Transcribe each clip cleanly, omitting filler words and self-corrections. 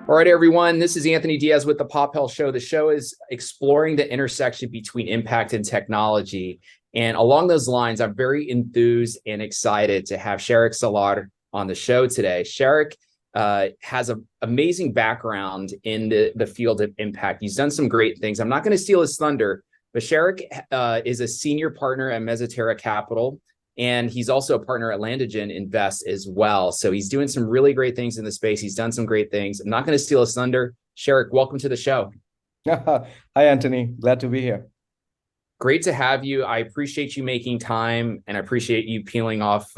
All right, everyone. This is Anthony Diaz with the Pop Health Show. The show is exploring the intersection between impact and technology. And along those lines, I'm very enthused and excited to have Shariq Salar on the show today. Shariq has an amazing background in the field of impact. He's done some great things. I'm not going to steal his thunder, but Shariq is a senior partner at Mezzaterra Capital. And he's also a partner at Landagen Invest as well. So he's doing some really great things in the space. He's done some great things. I'm not going to steal his thunder. Shariq, welcome to the show. Hi, Anthony. Glad to be here. Great to have you. I appreciate you making time, and I appreciate you peeling off,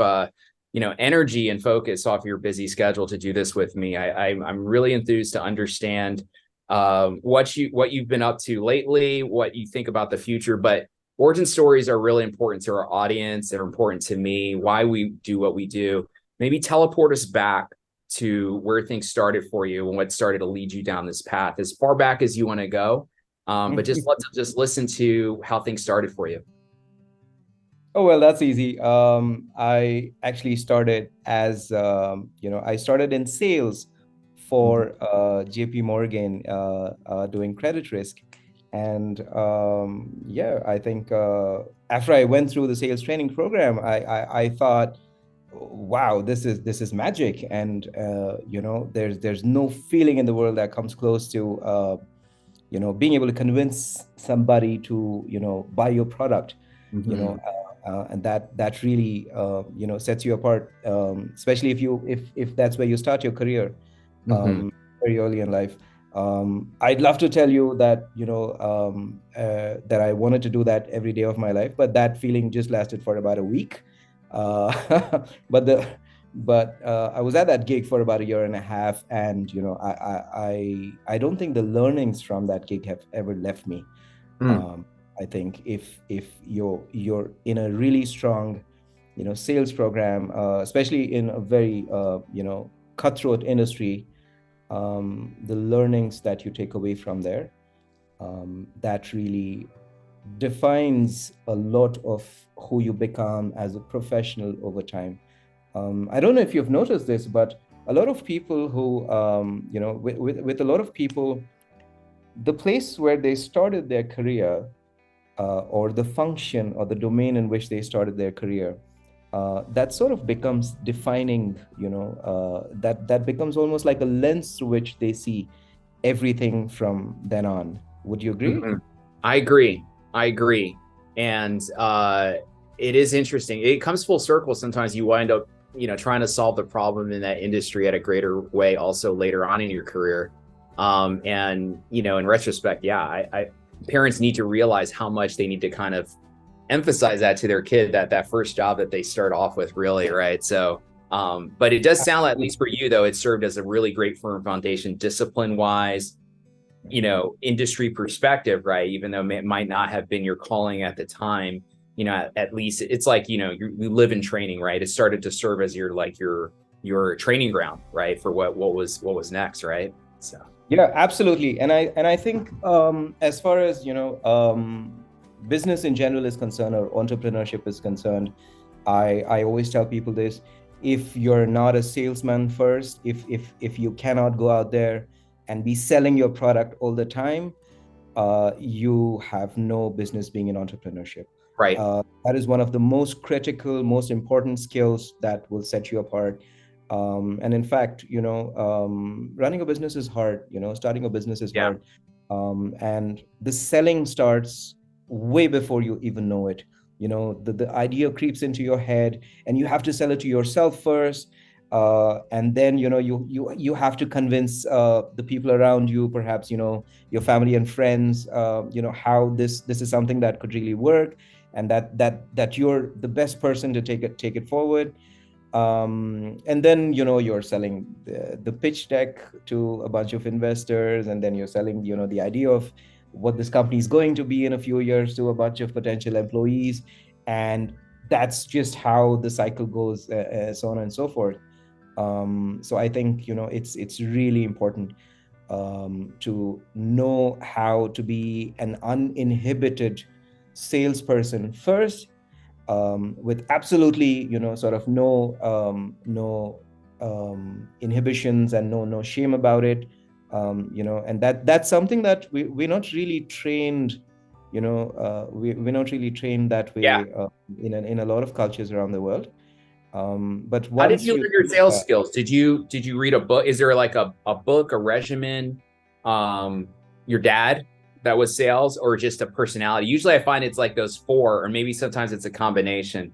energy and focus off your busy schedule to do this with me. I'm really enthused to understand what you've been up to lately, what you think about the future, but origin stories are really important to our audience. They're important to me, why we do what we do. Maybe teleport us back to where things started for you and what started to lead you down this path, as far back as you want to go. But let's listen to how things started for you. Oh, well, that's easy. I actually started as, I started in sales for JP Morgan doing credit risk. And I think after I went through the sales training program, I thought, wow, this is magic. And there's no feeling in the world that comes close to being able to convince somebody to buy your product. And that really sets you apart, especially if that's where you start your career very early in life. I'd love to tell you that that I wanted to do that every day of my life, but that feeling just lasted for about a week. But I was at that gig for about a year and a half, and I don't think the learnings from that gig have ever left me. I think if you're in a really strong sales program, especially in a very cutthroat industry, the learnings that you take away from there, that really defines a lot of who you become as a professional over time. I don't know if you've noticed this, but a lot of people who, with a lot of people, the place where they started their career, or the function or the domain in which they started their career, that sort of becomes defining, that becomes almost like a lens through which they see everything from then on. Would you agree? I agree. And it is interesting. It comes full circle. Sometimes you wind up, trying to solve the problem in that industry at a greater way also later on in your career. And, in retrospect, parents need to realize how much they need to kind of emphasize that to their kid, that first job that they start off with, really, right? So, but it does sound, at least for you, though, it served as a really great firm foundation, discipline-wise, industry perspective, right? Even though it might not have been your calling at the time, at least it's like, you live in training, right? It started to serve as your training ground, right? For what was next, right? So. Yeah, absolutely. And I think as far as, business in general is concerned, or entrepreneurship is concerned, I always tell people this: if you're not a salesman first, if you cannot go out there and be selling your product all the time, you have no business being in entrepreneurship. Right. That is one of the most critical, most important skills that will set you apart. And in fact, running a business is hard, starting a business is hard. And the selling starts way before you even know it. The idea creeps into your head, and you have to sell it to yourself first. And then, you have to convince the people around you, perhaps, your family and friends, how this is something that could really work, and that you're the best person to take it forward. And then, you're selling the pitch deck to a bunch of investors, and then you're selling, the idea of what this company is going to be in a few years to a bunch of potential employees. And that's just how the cycle goes, so on and so forth. So I think, it's really important to know how to be an uninhibited salesperson first, with absolutely, sort of no inhibitions and no shame about it. And that's something that we're not really trained, we're not really trained that Yeah. way in a lot of cultures around the world. But How did once you you learn your do sales that, skills? Did you read a book? Is there like a book, a regimen, um, your dad that was sales, or just a personality? Usually I find it's like those four, or maybe sometimes it's a combination.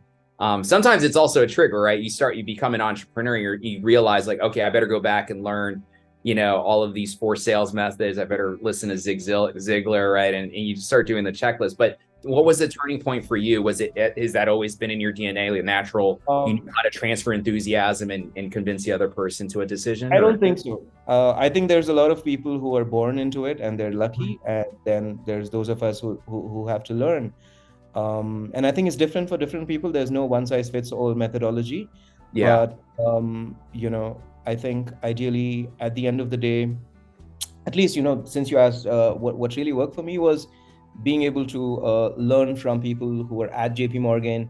Sometimes it's also a trigger, right? You become an entrepreneur, you realize like, okay, I better go back and learn, all of these four sales methods. I better listen to Ziglar, right? And you start doing the checklist. But what was the turning point for you? Is that always been in your DNA, like natural? You knew um, how to transfer enthusiasm and convince the other person to a decision, I or? don't think so. I think there's a lot of people who are born into it and they're lucky, and then there's those of us who have to learn. And I think it's different for different people. There's no one size fits all methodology, Yeah. but I think ideally at the end of the day, at least, since you asked, what really worked for me was being able to learn from people who were at JP Morgan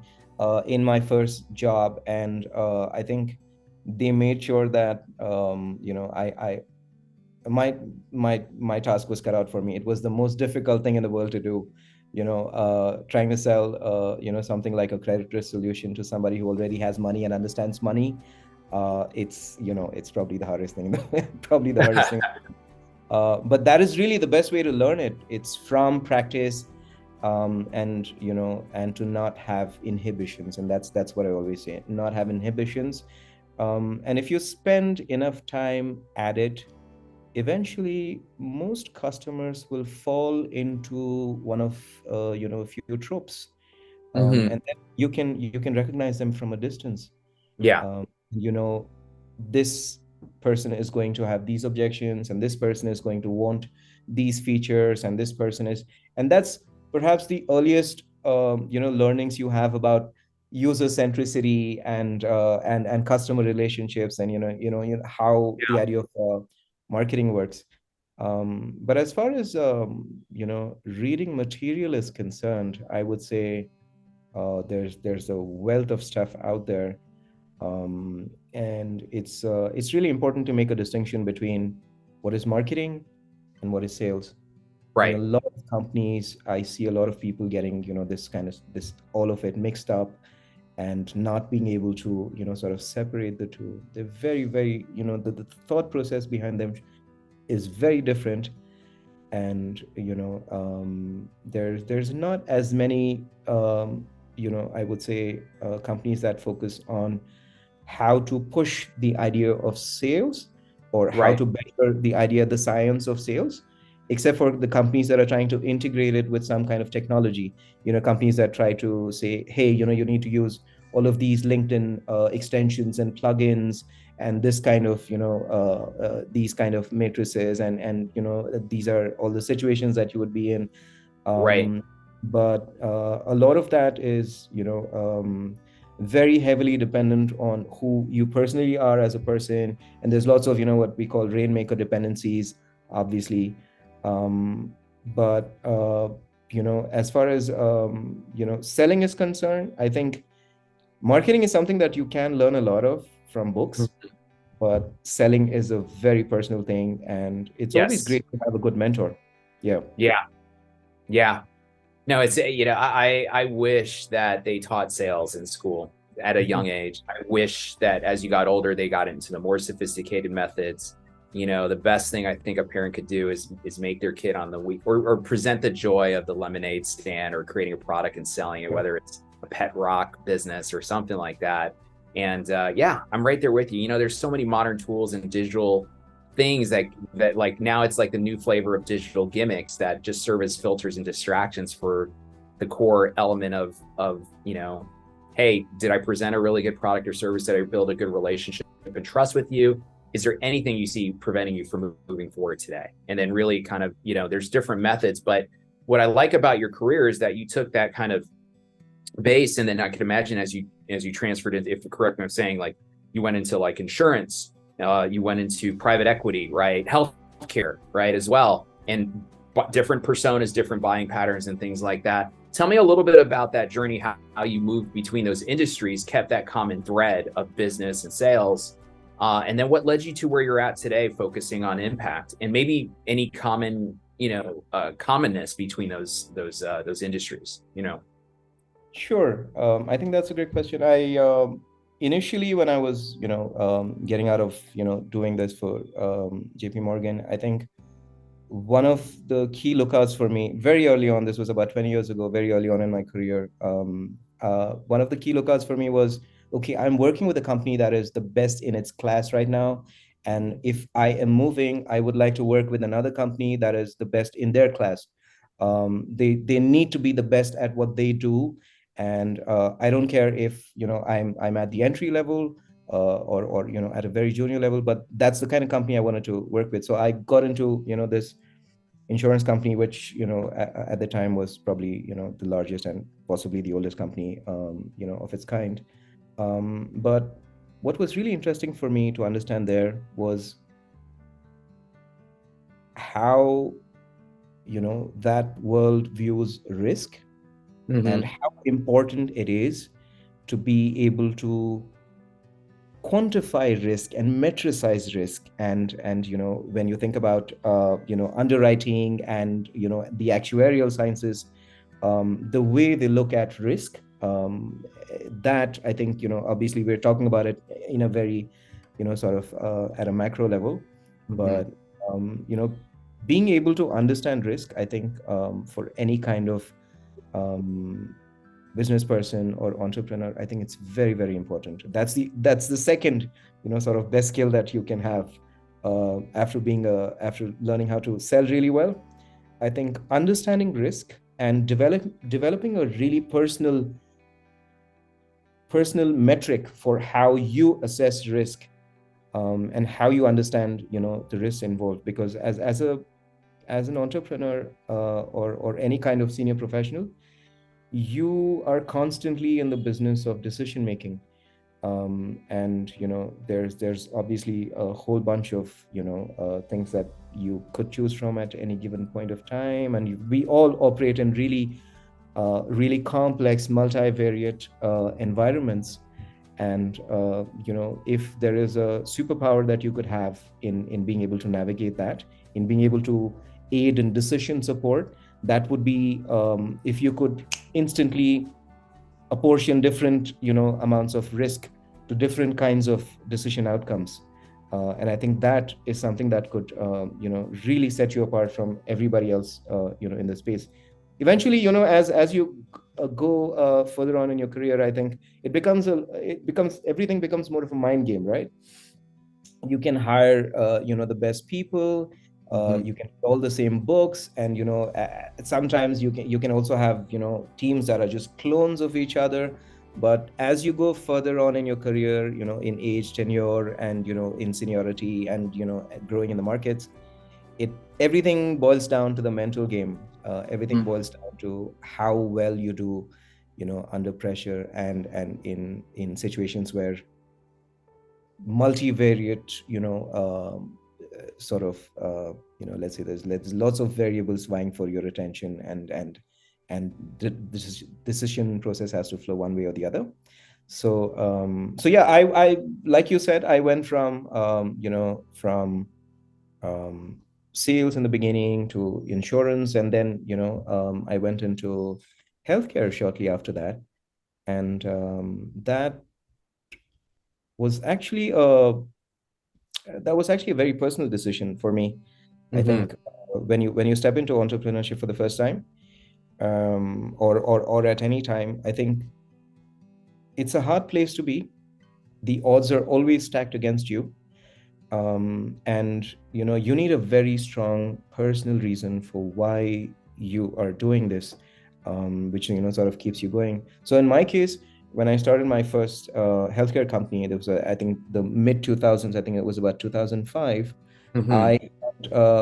in my first job. And I think they made sure that, I my my task was cut out for me. It was the most difficult thing in the world to do, trying to sell, something like a credit risk solution to somebody who already has money and understands money. It's probably the hardest thing, probably the hardest thing. But that is really the best way to learn it. It's from practice, and to not have inhibitions. And that's what I always say: not have inhibitions. And if you spend enough time at it, eventually most customers will fall into one of a few tropes, Hmm. and then you can recognize them from a distance. Yeah. um, you know this person is going to have these objections, and this person is going to want these features, and this person is, and that's perhaps the earliest learnings you have about user centricity and customer relationships, and how the Yeah. idea of marketing works. But as far as reading material is concerned, I would say there's a wealth of stuff out there, and it's really important to make a distinction between what is marketing and what is sales. In a Right. lot of companies, I see a lot of people getting this all of it mixed up, and not being able to sort of separate the two. They're very, very, the thought process behind them is very different. And there's not as many I would say companies that focus on how to push the idea of sales, or how Right. to better the idea, the science of sales, except for the companies that are trying to integrate it with some kind of technology. Companies that try to say, hey, you need to use all of these LinkedIn extensions and plugins, and this kind of these kind of matrices, and these are all the situations that you would be in. Right. But a lot of that is very heavily dependent on who you personally are as a person, and there's lots of what we call rainmaker dependencies, obviously. But as far as selling is concerned, I think marketing is something that you can learn a lot of from books, but selling is a very personal thing, and it's always Yes. great to have a good mentor. Yeah. Yeah. Yeah. No, it's I wish that they taught sales in school at a young age. I wish that as you got older, they got into the more sophisticated methods. The best thing I think a parent could do is make their kid on the week, or present the joy of the lemonade stand, or creating a product and selling it, whether it's a pet rock business or something like that. And yeah, I'm right there with you. There's so many modern tools and digital things that like now it's like the new flavor of digital gimmicks that just serve as filters and distractions for the core element of hey, did I present a really good product or service? Did I build a good relationship and trust with you? Is there anything you see preventing you from moving forward today? And then really kind of, there's different methods, but what I like about your career is that you took that kind of base, and then I can imagine as you transferred it, if correct me, I'm saying, like, you went into like insurance, you went into private equity, right, healthcare, right, as well, and different personas, different buying patterns, and things like that. Tell me a little bit about that journey, how you moved between those industries, kept that common thread of business and sales, And then what led you to where you're at today, focusing on impact, and maybe any common, commonness between those industries, Sure. I think that's a great question. I initially, when I was, getting out of, doing this for JP Morgan, I think one of the key lookouts for me very early on, this was about 20 years ago, very early on in my career, one of the key lookouts for me was, okay, I'm working with a company that is the best in its class right now. And if I am moving, I would like to work with another company that is the best in their class. They need to be the best at what they do. And I don't care if, I'm at the entry level, or at a very junior level, but that's the kind of company I wanted to work with. So I got into this insurance company, which at the time was probably the largest and possibly the oldest company of its kind. But what was really interesting for me to understand there was how that world views risk, and how important it is to be able to quantify risk and metricize risk. And when you think about underwriting and the actuarial sciences, the way they look at risk, that I think obviously we're talking about it in a very sort of at a macro level, but being able to understand risk, I think for any kind of business person or entrepreneur, I think it's very, very important. That's the second sort of best skill that you can have after learning how to sell really well. I think understanding risk and developing a really personal metric for how you assess risk, and how you understand the risks involved. Because as an entrepreneur, or any kind of senior professional, you are constantly in the business of decision making, and there's obviously a whole bunch of things that you could choose from at any given point of time, and we all operate in really complex multivariate environments. And if there is a superpower that you could have in being able to navigate that, in being able to aid in decision support, that would be if you could instantly apportion different amounts of risk to different kinds of decision outcomes. And I think that is something that could really set you apart from everybody else in the space. Eventually, as you go further on in your career, I think everything becomes more of a mind game, right? You can hire the best people, you can read all the same books, and sometimes you can also have teams that are just clones of each other. But as you go further on in your career, in age, tenure, and in seniority, and growing in the markets, everything boils down to the mental game. Everything boils down to how well you do under pressure, and in situations where multivariate sort of let's say there's lots of variables vying for your attention, and the decision process has to flow one way or the other. So yeah, I like you said, I went from from sales in the beginning to insurance, and then I went into healthcare shortly after that. And that was actually a very personal decision for me. I think when you step into entrepreneurship for the first time, or at any time, I think it's a hard place to be. The odds are always stacked against you, and you need a very strong personal reason for why you are doing this, which sort of keeps you going. So in my case, when I started my first healthcare company, there was I think the mid 2000s. I think it was about 2005. I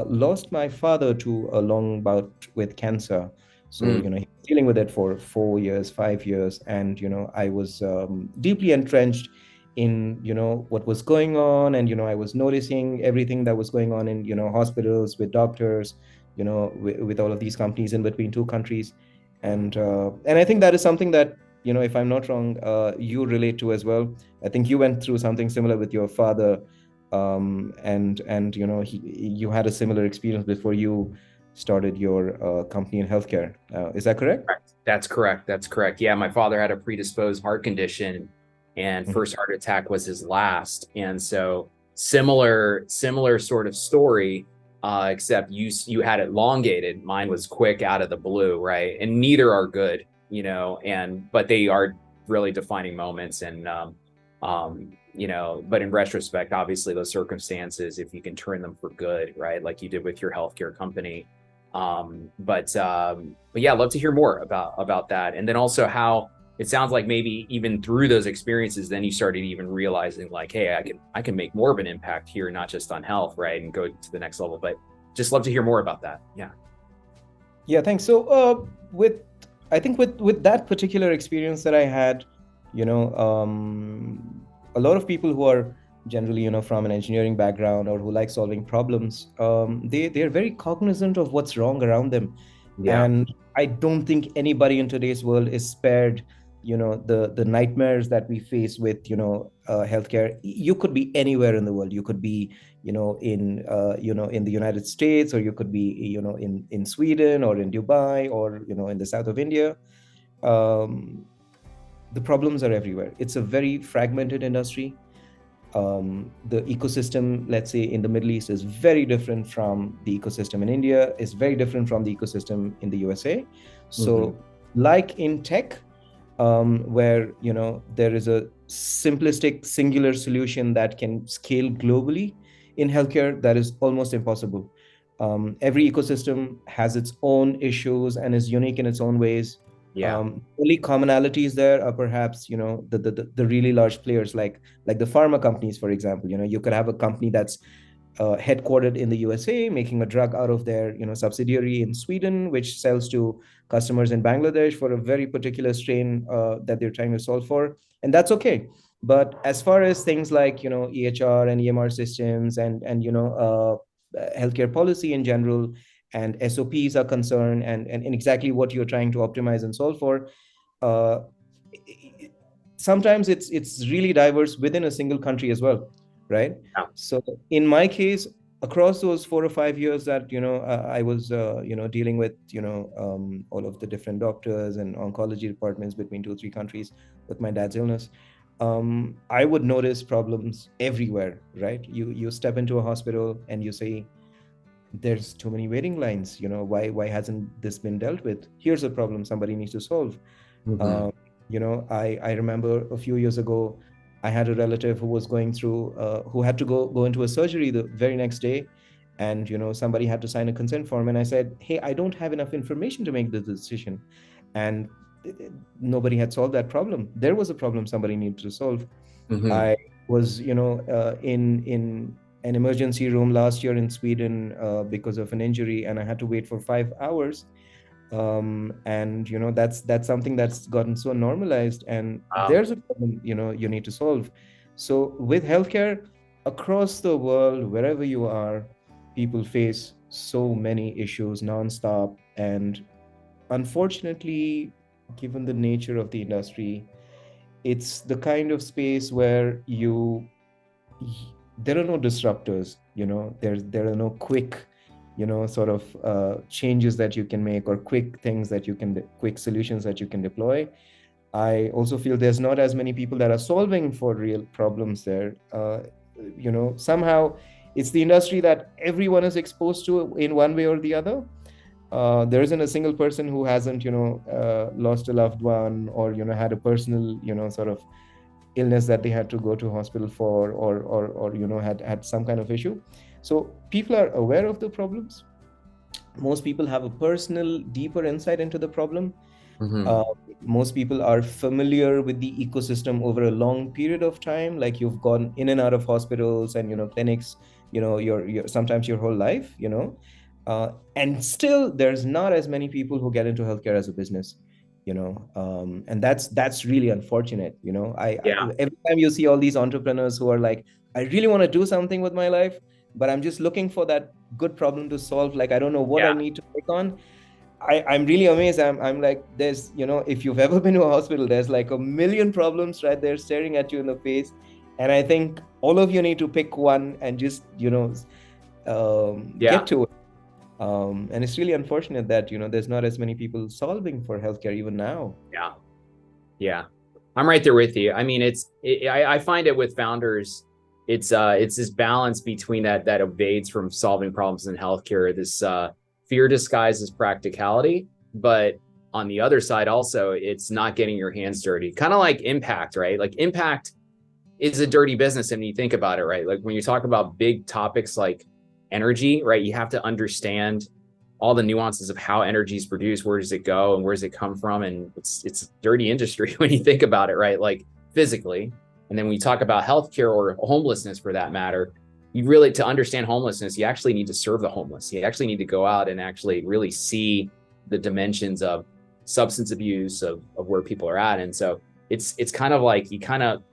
lost my father to a long bout with cancer. So he was dealing with it for 4 years, 5 years, and I was deeply entrenched in what was going on, and I was noticing everything that was going on in hospitals, with doctors, with all of these companies in between two countries. And I think that is something that if I'm not wrong, you relate to as well. I think you went through something similar with your father, and you had a similar experience before you started your company in healthcare. Is that correct? That's correct. That's correct. Yeah, my father had a predisposed heart condition, and Mhm. first heart attack was his last. And so similar sort of story, except you had it elongated. Mine was quick out of the blue, right? And neither are good, but they are really defining moments. And but in retrospect, obviously those circumstances, if you can turn them for good, right, like you did with your healthcare company. But yeah, I'd love to hear more about that. And then also how it sounds like maybe even through those experiences, then you started even realizing like, hey, I can make more of an impact here, not just on health, right, and go to the next level. But just love to hear more about that. Yeah. Yeah, thanks. So, I think with that particular experience that I had, a lot of people who are generally, from an engineering background or who like solving problems, they're very cognizant of what's wrong around them. Yeah. And I don't think anybody in today's world is spared, the nightmares that we face with, healthcare. You could be anywhere in the world. You could be, in the United States, or you could be, in Sweden or in Dubai or, in the south of India. Um, the problems are everywhere. It's a very fragmented industry. The ecosystem, let's say in the Middle East, is very different from the ecosystem in India, is very different from the ecosystem in the USA. Mm-hmm. So, like in tech, where there is a simplistic singular solution that can scale globally, in healthcare that is almost impossible. Every ecosystem has its own issues and is unique in its own ways. Yeah. Only commonalities there are perhaps the really large players, like the pharma companies, for example. You could have a company that's headquartered in the USA, making a drug out of their subsidiary in Sweden, which sells to customers in Bangladesh for a very particular strain that they're trying to solve for, and that's okay. But as far as things like EHR and EMR systems and healthcare policy in general and SOPs are concerned, and exactly what you're trying to optimize and solve for, uh, sometimes it's really diverse within a single country as well, right? Yeah. So in my case, across those 4 or 5 years that I was dealing with all of the different doctors and oncology departments between 2 or 3 countries with my dad's illness, I would notice problems everywhere, right? You step into a hospital and you say, there's too many waiting lines. Why hasn't this been dealt with? Here's a problem somebody needs to solve. Mm-hmm. um, I remember a few years ago, I had a relative who was going through, who had to go into a surgery the very next day, and somebody had to sign a consent form, and I said, hey, I don't have enough information to make the decision, and nobody had solved that problem. There was a problem somebody needed to solve. Mm-hmm. I was, in an emergency room last year in Sweden because of an injury, and I had to wait for 5 hours. And that's something that's gotten so normalized, and there's a problem you need to solve. So with healthcare across the world, wherever you are, people face so many issues nonstop, and unfortunately, given the nature of the industry, it's the kind of space where there are no disruptors. There are no quick sort of changes that you can make, or quick things that you can quick solutions that you can deploy. I also feel there's not as many people that are solving for real problems there. Somehow it's the industry that everyone is exposed to in one way or the other. There isn't a single person who hasn't lost a loved one, or had a personal sort of illness that they had to go to hospital for, or had some kind of issue. So people are aware of the problems. Most people have a personal deeper insight into the problem. Mm-hmm. uh, Most people are familiar with the ecosystem over a long period of time, like you've gone in and out of hospitals and clinics, your sometimes your whole life. And still there's not as many people who get into healthcare as a business. And that's really unfortunate. Yeah. Every time you see all these entrepreneurs who are like, I really want to do something with my life, but I'm just looking for that good problem to solve, like I don't know what I Yeah. need to take on. I'm really amazed. I'm like, there's, if you've ever been to a hospital, there's like a million problems right there staring at you in the face. And I think all of you need to pick one and just, Yeah. get to it. And it's really unfortunate that, there's not as many people solving for healthcare even now. Yeah. Yeah. I'm right there with you. I mean, I find it with founders, it's this balance between that evades from solving problems in healthcare, this fear disguised as practicality, but on the other side also, it's not getting your hands dirty. Kind of like impact, right? Like impact is a dirty business. And when you think about it, right? Like when you talk about big topics like energy, right? You have to understand all the nuances of how energy is produced, where does it go and where does it come from? And it's a dirty industry when you think about it, right? Like physically. And then when you talk about healthcare or homelessness for that matter, you really, to understand homelessness, you actually need to serve the homeless. You actually need to go out and actually really see the dimensions of substance abuse, of where people are at. And so it's kind of like you kind of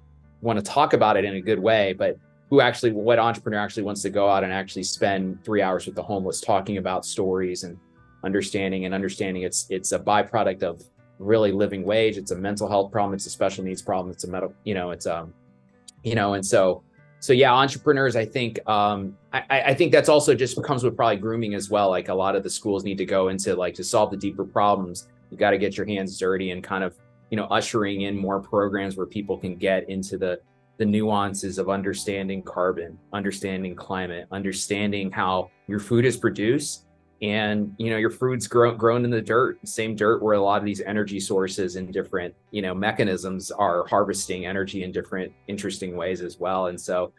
want to talk about it in a good way, but what entrepreneur actually wants to go out and actually spend 3 hours with the homeless talking about stories and understanding it's a byproduct of really living wage. It's a mental health problem. It's a special needs problem. It's a medical, and so yeah, entrepreneurs, I think, I think that's also just comes with probably grooming as well. Like a lot of the schools need to go into like to solve the deeper problems. You got to get your hands dirty and kind of, ushering in more programs where people can get into the nuances of understanding carbon, understanding climate, understanding how your food is produced. And your food's grown in the dirt, same dirt where a lot of these energy sources and different mechanisms are harvesting energy in different interesting ways as well. And so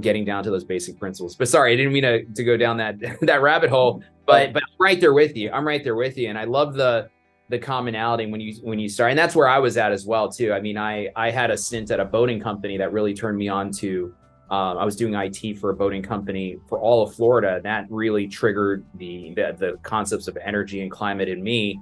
getting down to those basic principles. But sorry, I didn't mean to go down that that rabbit hole, but I'm right there with you. I'm right there with you. And I love the commonality when you start. And that's where I was at as well too. I mean, I had a stint at a boating company that really turned me on to I was doing IT for a boating company for all of Florida, and that really triggered the concepts of energy and climate in me.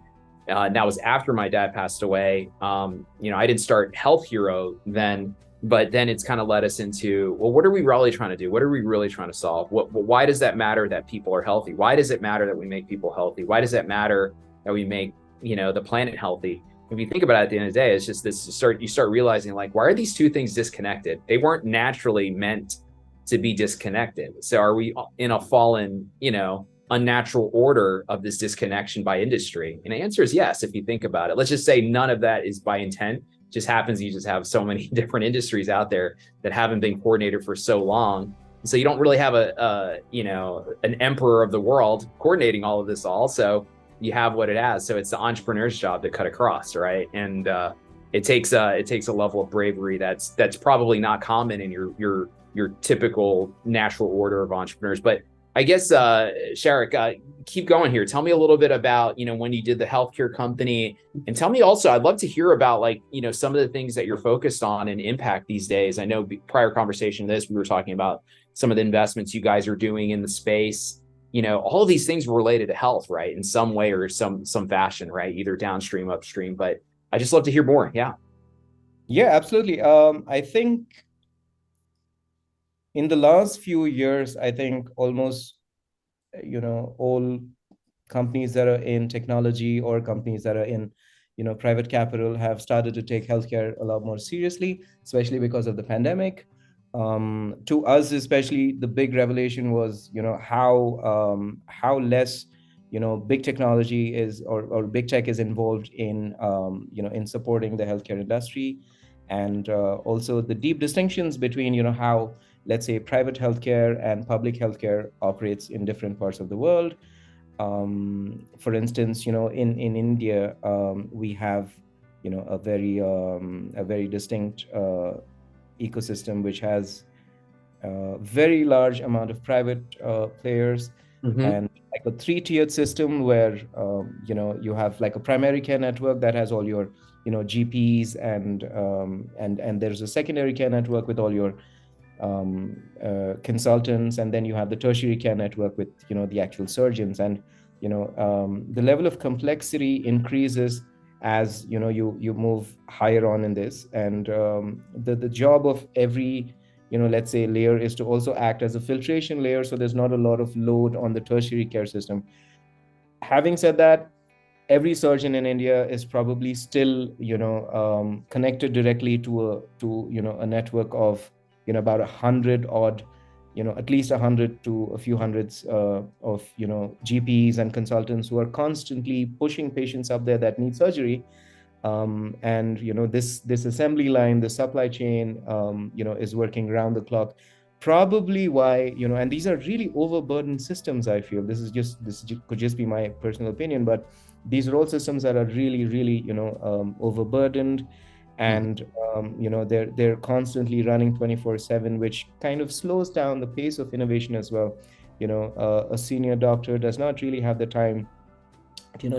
And that was after my dad passed away. I didn't start Health Hero then, but then it's kind of led us into, well, what are we really trying to do? What are we really trying to solve? Why does that matter that people are healthy? Why does it matter that we make people healthy? Why does that matter that we make the planet healthy? If you think about it, at the end of the day, it's just this you start realizing, like, why are these two things disconnected? They weren't naturally meant to be disconnected. So are we in a fallen, unnatural order of this disconnection by industry? And the answer is yes. If you think about it, let's just say none of that is by intent. It just happens you just have so many different industries out there that haven't been coordinated for so long. So you don't really have an emperor of the world coordinating all of this all. So you have what it has. So it's the entrepreneur's job to cut across, right? And it takes a level of bravery that's probably not common in your typical natural order of entrepreneurs. But I guess Shariq, keep going here. Tell me a little bit about when you did the healthcare company, and tell me also, I'd love to hear about some of the things that you're focused on and impact these days. I know prior conversation to this, we were talking about some of the investments you guys are doing in the space. All of these things were related to health, right? In some way or some fashion, right? Either downstream, upstream, but I just love to hear more. Yeah. Yeah, absolutely. I think in the last few years, I think almost, all companies that are in technology or companies that are in, private capital have started to take healthcare a lot more seriously, especially because of the pandemic. To us, especially, the big revelation was, how less, big technology is or big tech is involved in, in supporting the healthcare industry, and also the deep distinctions between, how, let's say, private healthcare and public healthcare operates in different parts of the world. For instance, in India, we have, a very distinct ecosystem which has a very large amount of private players, and like a three-tiered system where you have like a primary care network that has all your GPs, and there's a secondary care network with all your consultants, and then you have the tertiary care network with the actual surgeons, and the level of complexity increases as you move higher on in this, and the job of every let's say layer is to also act as a filtration layer, so there's not a lot of load on the tertiary care system. having said that, every surgeon in India is probably still, connected directly to a network of, about 100 odd, at least 100 to a few hundreds of, GPs and consultants who are constantly pushing patients up there that need surgery. And this assembly line, the supply chain, is working around the clock. Probably why, and these are really overburdened systems. I feel could just be my personal opinion, but these are all systems that are really, really, overburdened, and they're constantly running 24/7, which kind of slows down the pace of innovation as well. A senior doctor does not really have the time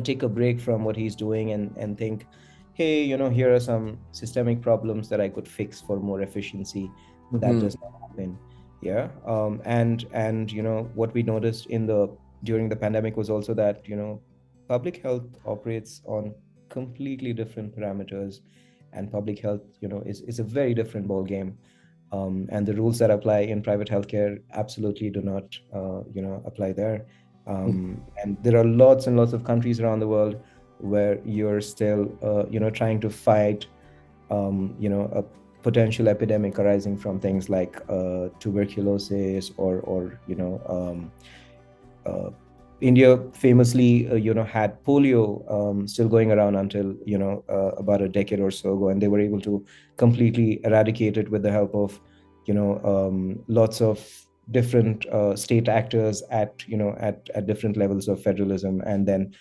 take a break from what he's doing and think, hey, here are some systemic problems that I could fix for more efficiency. That does not happen. Yeah. And what we noticed during the pandemic was also that public health operates on completely different parameters, and public health is a very different ball game. And the rules that apply in private healthcare absolutely do not apply there. And there are lots and lots of countries around the world where you're still, trying to fight, a potential epidemic arising from things like tuberculosis or India famously, had polio still going around until, about a decade or so ago, and they were able to completely eradicate it with the help of, lots of different state actors at different levels of federalism, and then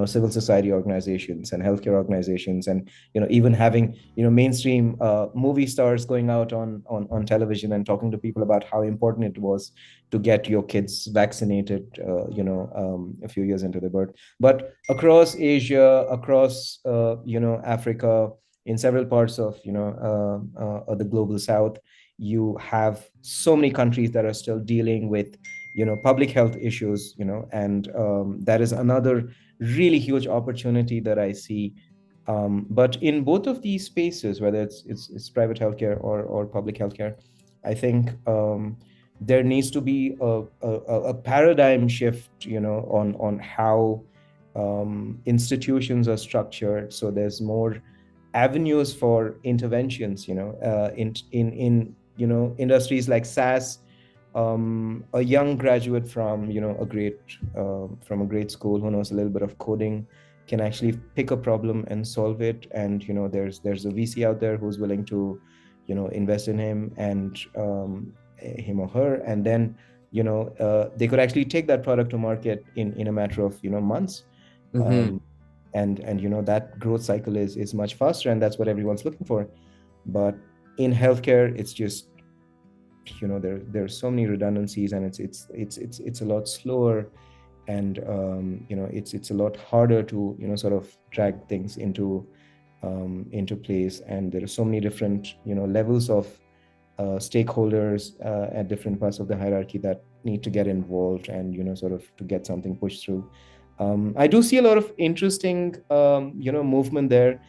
civil society organizations and healthcare organizations, and even having mainstream movie stars going out on television and talking to people about how important it was to get your kids vaccinated a few years into their birth. But across Asia, across Africa, in several parts of the global south, you have so many countries that are still dealing with public health issues, and that is another really huge opportunity that I see. But in both of these spaces, whether it's private healthcare or public healthcare, I think there needs to be a paradigm shift, on how institutions are structured. So there's more avenues for interventions, in industries like SaaS. A young graduate from a great school who knows a little bit of coding can actually pick a problem and solve it. And there's a VC out there who's willing to invest in him and him or her, and then they could actually take that product to market in a matter of months. And that growth cycle is much faster, and that's what everyone's looking for. But in healthcare, it's just there's so many redundancies, and it's a lot slower, and it's a lot harder to sort of drag things into place. And there are so many different levels of stakeholders at different parts of the hierarchy that need to get involved and sort of to get something pushed through. I do see a lot of interesting movement there,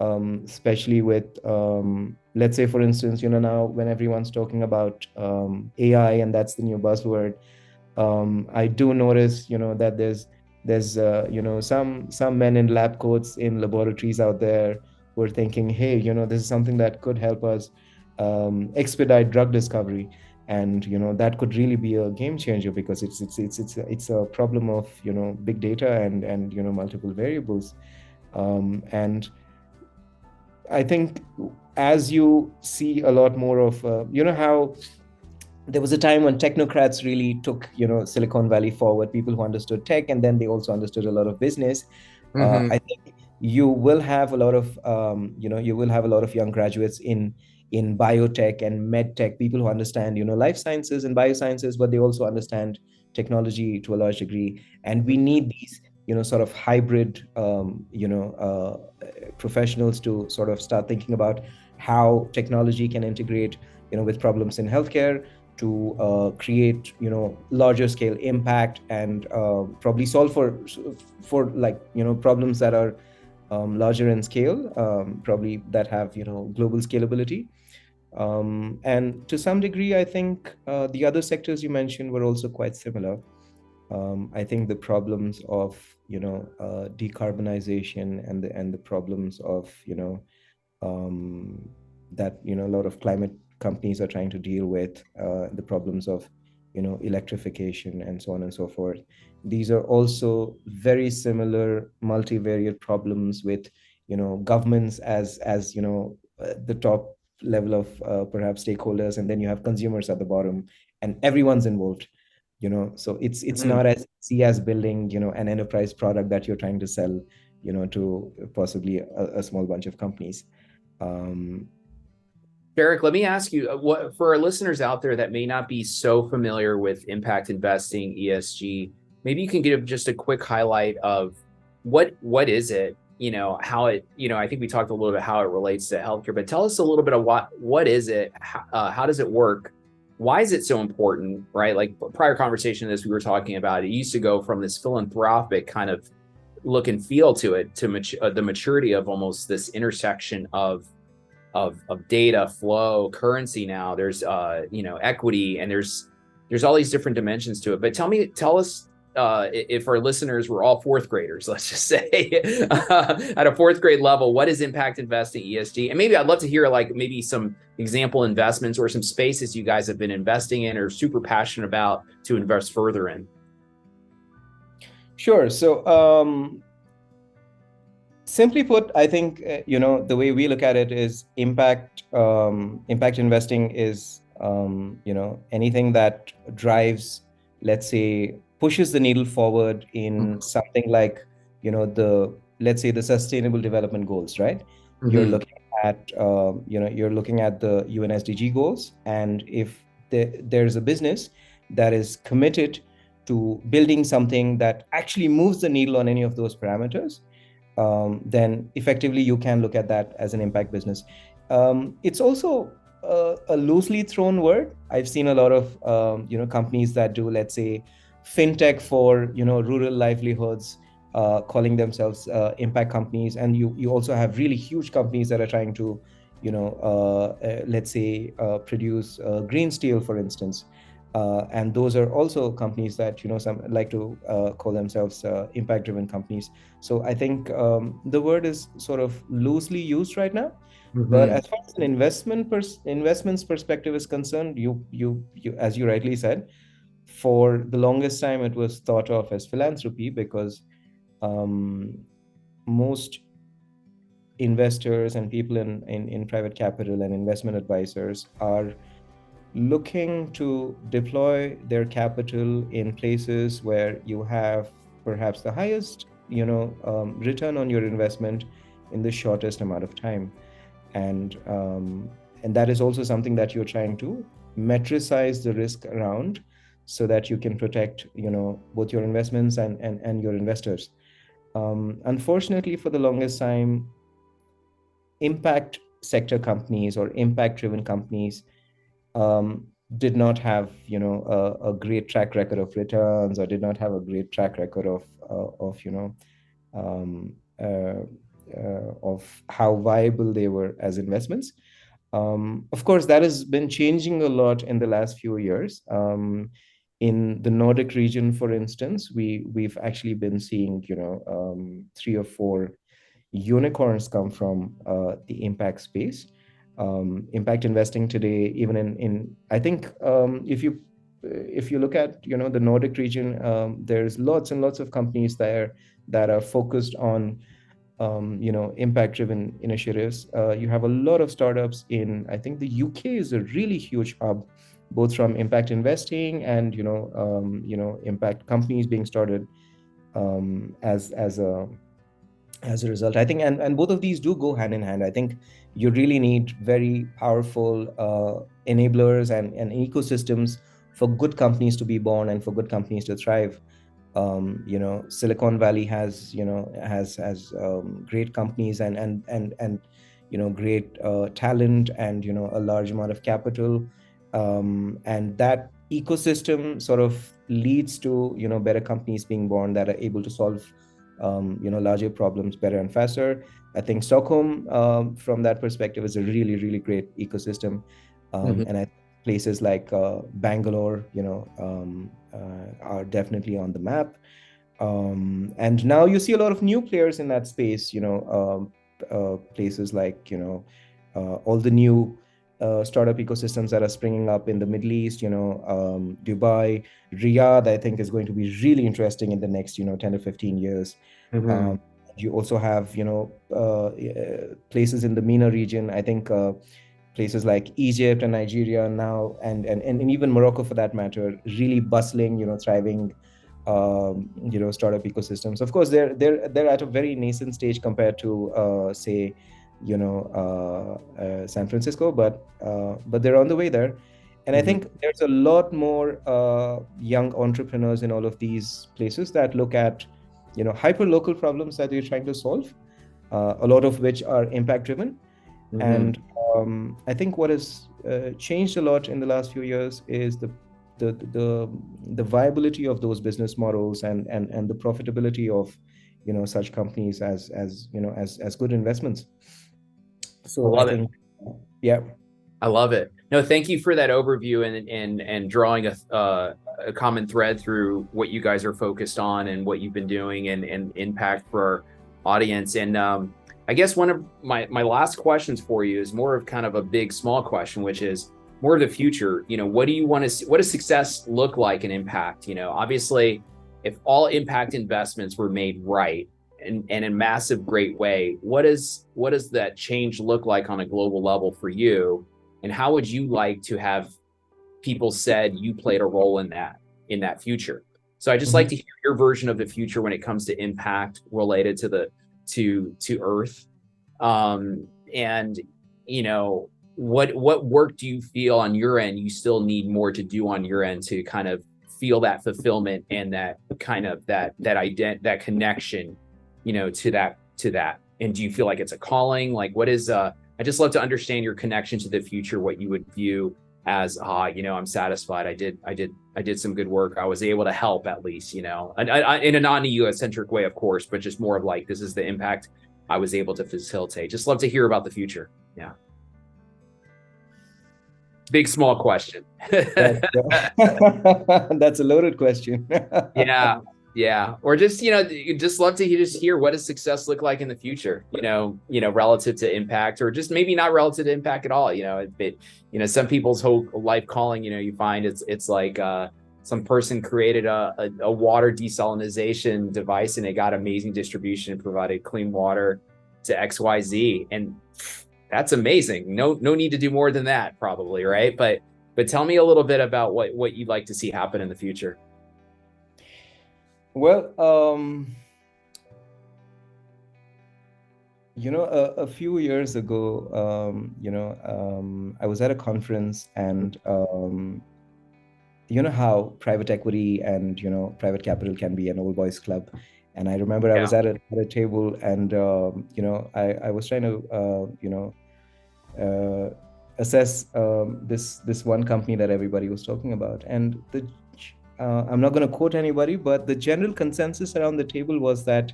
especially with let's say, for instance, now when everyone's talking about AI, and that's the new buzzword, I do notice that there's some men in lab coats in laboratories out there who are thinking, hey, this is something that could help us expedite drug discovery. And that could really be a game changer, because it's a problem of big data and multiple variables. And I think as you see a lot more of how there was a time when technocrats really took Silicon Valley forward, people who understood tech, and then they also understood a lot of business. I think you will have a lot of young graduates in biotech and med tech, people who understand life sciences and biosciences, but they also understand technology to a large degree. And we need these sort of hybrid professionals to sort of start thinking about how technology can integrate with problems in healthcare to create larger scale impact, and probably solve for like problems that are larger in scale, probably that have global scalability. And to some degree, I think the other sectors you mentioned were also quite similar. I think the problems of, decarbonization and the problems of, that, a lot of climate companies are trying to deal with, the problems of, electrification and so on and so forth. These are also very similar multivariate problems with, governments as the top level of perhaps stakeholders, and then you have consumers at the bottom, and everyone's involved. So it's Mhm. not as easy as building, an enterprise product that you're trying to sell, to possibly a small bunch of companies. um, Shariq, let me ask you, what for our listeners out there that may not be so familiar with impact investing, ESG, maybe you can give just a quick highlight of what is it, how it, I think we talked a little bit how it relates to healthcare, but tell us a little bit of what is it, how does it work, why is it so important, right? Like prior conversation this we were talking about, it used to go from this philanthropic kind of look and feel to it to the maturity of almost this intersection of data flow, currency. Now there's equity, and there's all these different dimensions to it. But tell us, if our listeners were all fourth graders, let's just say, at a fourth grade level, what is impact investing, ESG? And maybe I'd love to hear like maybe some example investments or some spaces you guys have been investing in or super passionate about to invest further in. Sure. So, simply put, I think, the way we look at it is impact investing is, anything that drives, let's say, pushes the needle forward in something like, let's say the sustainable development goals, right? You're Mm-hmm. looking at, you're looking at the UNSDG goals, and if there's a business that is committed to building something that actually moves the needle on any of those parameters, then effectively you can look at that as an impact business. It's also a loosely thrown word. I've seen a lot of companies that do, let's say, fintech for rural livelihoods, calling themselves impact companies, and you also have really huge companies that are trying to let's say produce green steel, for instance. And those are also companies that some like to call themselves impact-driven companies. So I think the word is sort of loosely used right now. But Mm-hmm. as far as an investments perspective is concerned, you as you rightly said, for the longest time it was thought of as philanthropy, because um, most investors and people in private capital and investment advisors are looking to deploy their capital in places where you have perhaps the highest return on your investment in the shortest amount of time. And that is also something that you're trying to metricize the risk around, so that you can protect both your investments and your investors. Unfortunately, for the longest time, impact sector companies or impact driven companies um, did not have a great track record of returns, or did not have a great track record of um, uh, of how viable they were as investments. Of course, that has been changing a lot in the last few years. In the Nordic region, for instance, we've actually been seeing 3 or 4 unicorns come from the impact space. Impact investing today, even in I think, if you look at the Nordic region, there's lots and lots of companies there that are focused on impact driven initiatives. You have a lot of startups in, I think the UK is a really huge hub, both from impact investing and impact companies being started as a result. I think, and both of these do go hand in hand. I think you really need very powerful enablers and ecosystems for good companies to be born and for good companies to thrive. Silicon Valley has great companies and great talent and a large amount of capital, and that ecosystem sort of leads to better companies being born that are able to solve larger problems better and faster. I think Stockholm, from that perspective, is a really, really great ecosystem. Mm-hmm. And places like Bangalore, are definitely on the map. And now you see a lot of new players in that space, places like, all the new startup ecosystems that are springing up in the Middle East, Dubai, Riyadh, I think is going to be really interesting in the next, 10 to 15 years. Mm-hmm. Um, you also have, places in the MENA region. I think places like Egypt and Nigeria now, and even Morocco for that matter, really bustling, thriving, startup ecosystems. Of course, they're at a very nascent stage compared to, say, San Francisco, but they're on the way there. And I Mm-hmm. think there's a lot more young entrepreneurs in all of these places that look at, hyper local problems that they're trying to solve, a lot of which are impact driven. Mm-hmm. And I think what has changed a lot in the last few years is the viability of those business models, and the profitability of, such companies as good investments. I So I love it. think, yeah. I love it. No, thank you for that overview and drawing a common thread through what you guys are focused on and what you've been doing and impact for our audience. And I guess one of my last questions for you is more of kind of a big small question, which is more of the future. What do you want to see? What does success look like in impact? Obviously, if all impact investments were made right and in a massive great way, what does that change look like on a global level for you? And how would you like to have people said you played a role in that future? So I just like Mhm. to hear your version of the future when it comes to impact related to Earth. And what work do you feel on your end you still need more to do on your end to kind of feel that fulfillment and that kind of that connection, to that. And do you feel like it's a calling? Like, what is I just love to understand your connection to the future, what you would view as, I'm satisfied. I did some good work. I was able to help at least, in a non-EU-centric way, of course, but just more of like, this is the impact I was able to facilitate. Just love to hear about the future. Yeah. Big, small question. That's a loaded question. Yeah. Yeah. Or just, just love to just hear what does success look like in the future, relative to impact, or just maybe not relative to impact at all. Some people's whole life calling, you find it's like some person created a water desalination device and it got amazing distribution and provided clean water to XYZ. And that's amazing. No need to do more than that, probably, right? But tell me a little bit about what you'd like to see happen in the future. Well, a few years ago, I was at a conference, and you know how private equity and, private capital can be an old boys club. And I remember I Yeah. was at a table, and I was trying to assess this one company that everybody was talking about. And I'm not going to quote anybody, but the general consensus around the table was that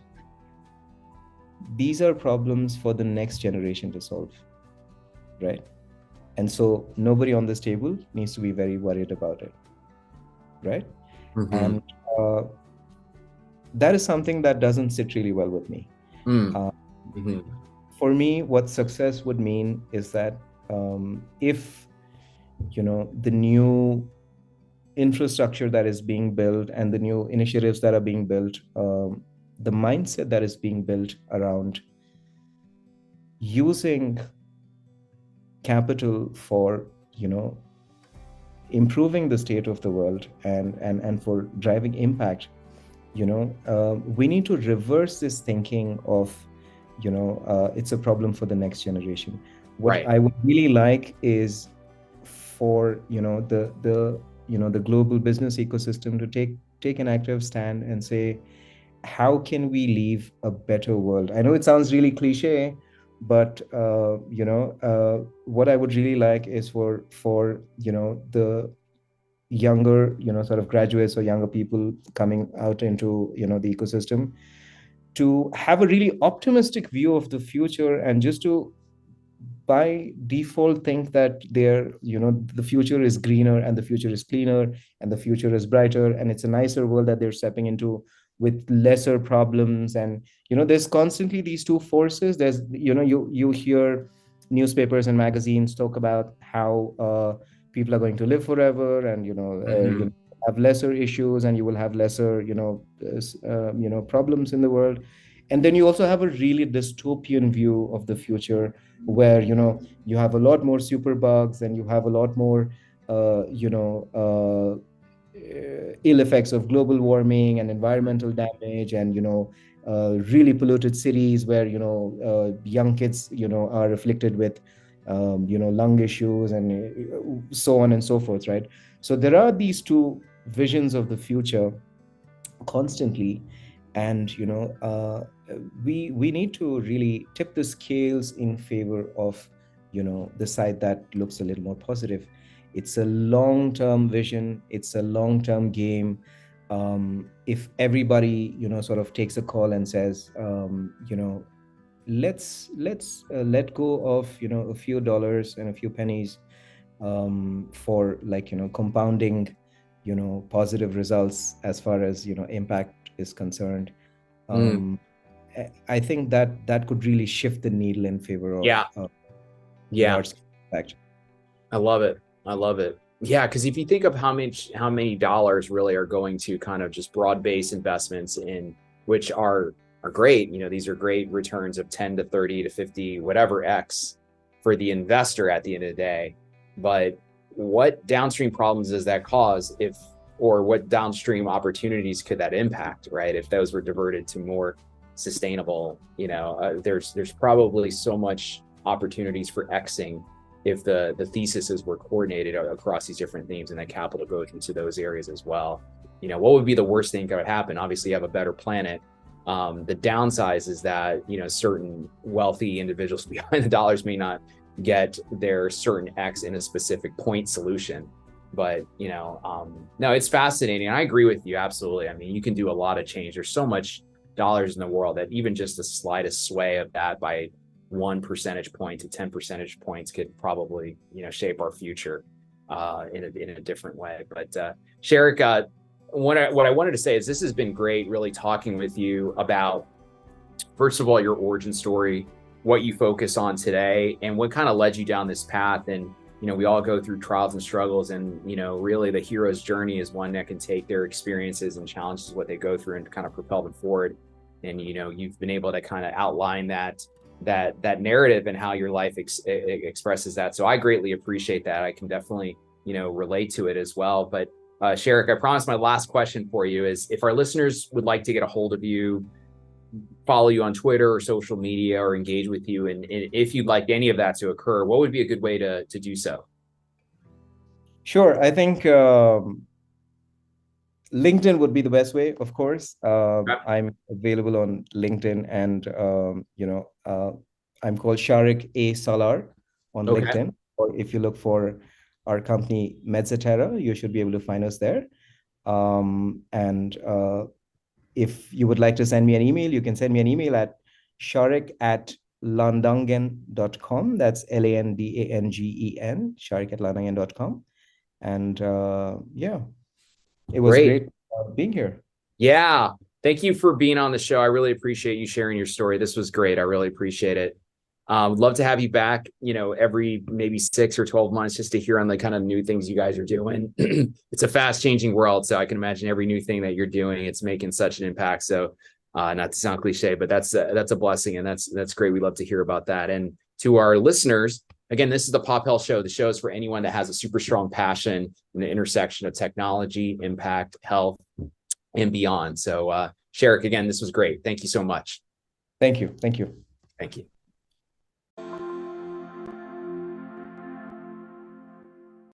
these are problems for the next generation to solve, right? And so nobody on this table needs to be very worried about it, right? Mm-hmm. And that is something that doesn't sit really well with me. Uh, Mm-hmm. for me, what success would mean is that, if the new infrastructure that is being built and the new initiatives that are being built, the mindset that is being built around using capital for, improving the state of the world, and for driving impact, we need to reverse this thinking of, it's a problem for the next generation. What Right. I would really like is for, the global business ecosystem to take an active stand and say, how can we leave a better world? I know it sounds really cliche, but what I would really like is for the younger, sort of graduates or younger people coming out into, the ecosystem, to have a really optimistic view of the future, and just to by default think that the future is greener and the future is cleaner and the future is brighter and it's a nicer world that they're stepping into with lesser problems. And there's constantly these two forces. There's you hear newspapers and magazines talk about how people are going to live forever, and Hmm. have lesser issues, and you will have lesser problems in the world. And then you also have a really dystopian view of the future, where you have a lot more superbugs, and you have a lot more ill effects of global warming and environmental damage, and really polluted cities where young kids are afflicted with lung issues, and so on and so forth, right? So there are these two visions of the future constantly. And we need to really tip the scales in favor of the side that looks a little more positive. It's a long-term vision, it's a long-term game. If everybody sort of takes a call and says, let's let go of a few dollars and a few pennies, for like compounding positive results as far as impact is concerned. Mm. um, I think that that could really shift the needle in favor of Yeah. Yeah. large impact. I love it. I love it. Yeah, because if you think of how many dollars really are going to kind of just broad-based investments in, which are great. These are great returns of 10 to 30 to 50, whatever X for the investor at the end of the day. But what downstream problems does that cause, if, or what downstream opportunities could that impact, right? If those were diverted to more sustainable, there's probably so much opportunities for Xing if the theses were coordinated across these different themes, and that capital goes into those areas as well. What would be the worst thing that could happen? Obviously, you have a better planet. The downside is that certain wealthy individuals behind the dollars may not get their certain X in a specific point solution. But no, it's fascinating. I agree with you absolutely. I mean, you can do a lot of change. There's so much dollars in the world that even just the slightest sway of that by 1 percentage point to 10 percentage points could probably shape our future in a different way. But Shariq, what I wanted to say is this has been great, really talking with you about, first of all, your origin story, what you focus on today, and what kind of led you down this path. And we all go through trials and struggles, and really the hero's journey is one that can take their experiences and challenges, what they go through, and kind of propel them forward. And you've been able to kind of outline that narrative and how your life expresses that. So I greatly appreciate that. I can definitely relate to it as well. But Shariq, I promise my last question for you is, if our listeners would like to get a hold of you, follow you on Twitter or social media, or engage with you, and if you'd like any of that to occur, what would be a good way to do so? Sure. I think LinkedIn would be the best way, of course. Okay. I'm available on LinkedIn, and I'm called Shariq A. Salar on Okay. LinkedIn. Or if you look for our company Mezzaterra, you should be able to find us there. And if you would like to send me an email, you can send me an email at sharik@landangen.com. That's LANDANGEN, sharik@landangen.com. And yeah, it was Great. great being here. Yeah. Thank you for being on the show. I really appreciate you sharing your story. This was great. I really appreciate it. Would love to have you back, every maybe 6 or 12 months, just to hear on the kind of new things you guys are doing. It's a fast changing world. So I can imagine every new thing that you're doing, it's making such an impact. So not to sound cliche, but that's a blessing. And that's great. We love to hear about that. And to our listeners, again, this is the Pop Health Show. The show is for anyone that has a super strong passion in the intersection of technology, impact, health, and beyond. So Shariq, again, this was great. Thank you so much. Thank you. Thank you. Thank you.